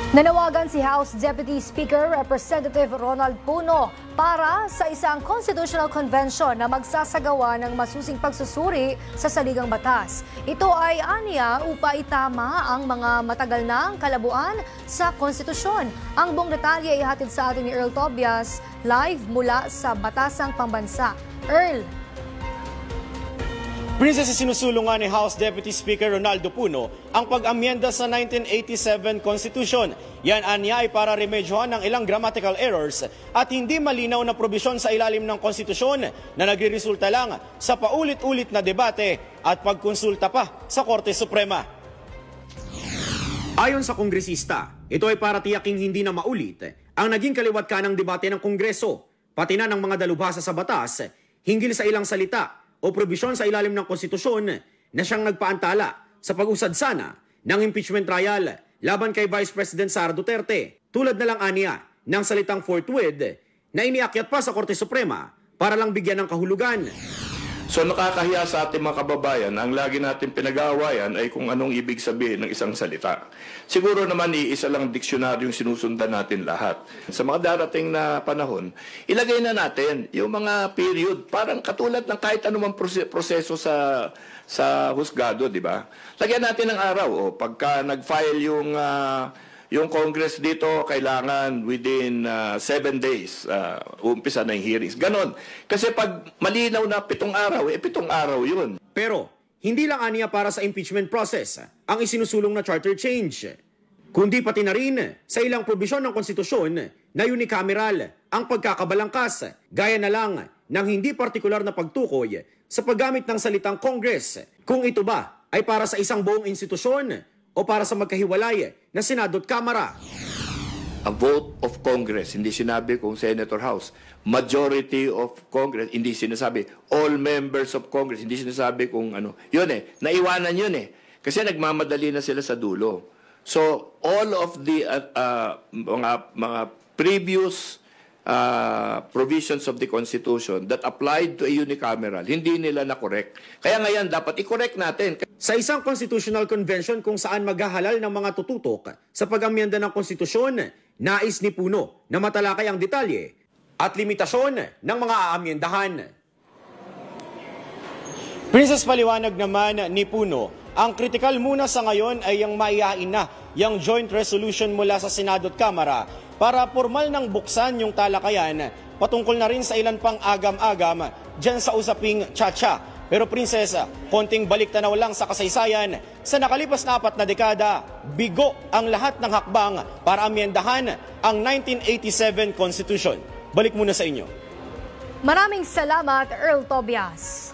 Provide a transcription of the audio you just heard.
Nanawagan si House Deputy Speaker Representative Ronald Puno para sa isang constitutional convention na magsasagawa ng masusing pagsusuri sa saligang batas. Ito ay aniya upang itama ang mga matagal ng kalabuan sa konstitusyon. Ang buong detalye ay hatid sa atin ni Earl Tobias live mula sa Batasang Pambansa. Earl. Princess, sinusulungan ni House Deputy Speaker Ronaldo Puno ang pag-amyenda sa 1987 Constitution. Yan anya ay para remedyohan ng ilang grammatical errors at hindi malinaw na probisyon sa ilalim ng konstitusyon na nagreresulta lang sa paulit-ulit na debate at pagkonsulta pa sa Korte Suprema. Ayon sa kongresista, ito ay para tiyaking hindi na maulit ang naging kaliwat ka ng debate ng Kongreso, pati na ng mga dalubhasa sa batas, hinggil sa ilang salita o probisyon sa ilalim ng konstitusyon na siyang nagpaantala sa pag-usad sana ng impeachment trial laban kay Vice President Sara Duterte. Tulad na lang aniya ng salitang forthwith na iniakyat pa sa Korte Suprema para lang bigyan ng kahulugan. So nakakahiya sa ating mga kababayan, ang lagi natin pinag-aawayan ay kung anong ibig sabihin ng isang salita. Siguro naman iisa lang diksyonaryong sinusundan natin lahat. Sa mga darating na panahon, ilagay na natin yung mga period, parang katulad ng kahit anumang proseso sa husgado, di ba? Lagyan natin ng araw, pagka nag-file yung Congress dito, kailangan within 7 days, umpisa na yung hearings. Ganon. Kasi pag malinaw na 7 araw, 7 araw yun. Pero, hindi lang aniya para sa impeachment process ang isinusulong na charter change, kundi pati na rin sa ilang probisyon ng konstitusyon na unicameral ang pagkakabalangkas, gaya na lang ng hindi partikular na pagtukoy sa paggamit ng salitang Congress, kung ito ba ay para sa isang buong institusyon o para sa magkahiwalay na Senado at Kamara. A vote of Congress, hindi sinabi kung Senator House. Majority of Congress, hindi sinasabi. All members of Congress, hindi sinasabi kung ano. Yun naiwanan yun Kasi nagmamadali na sila sa dulo. So, all of the mga previous provisions of the Constitution that applied to a unicameral, hindi nila na-correct. Kaya ngayon, dapat i-correct natin. Sa isang constitutional convention kung saan maghahalal ng mga tututok sa pag-amyenda ng konstitusyon, nais ni Puno na matalakay ang detalye at limitasyon ng mga aamyendahan. Princess, paliwanag naman ni Puno, ang kritikal muna sa ngayon ay yung maihain na yung joint resolution mula sa Senado at Kamara para formal nang buksan yung talakayan patungkol na rin sa ilan pang agam-agam dyan sa usaping Chacha. Pero Prinsesa, konting baliktanaw lang sa kasaysayan, sa nakalipas na 4 na dekada, bigo ang lahat ng hakbang para amyendahan ang 1987 Constitution. Balik muna sa inyo. Maraming salamat, Earl Tobias.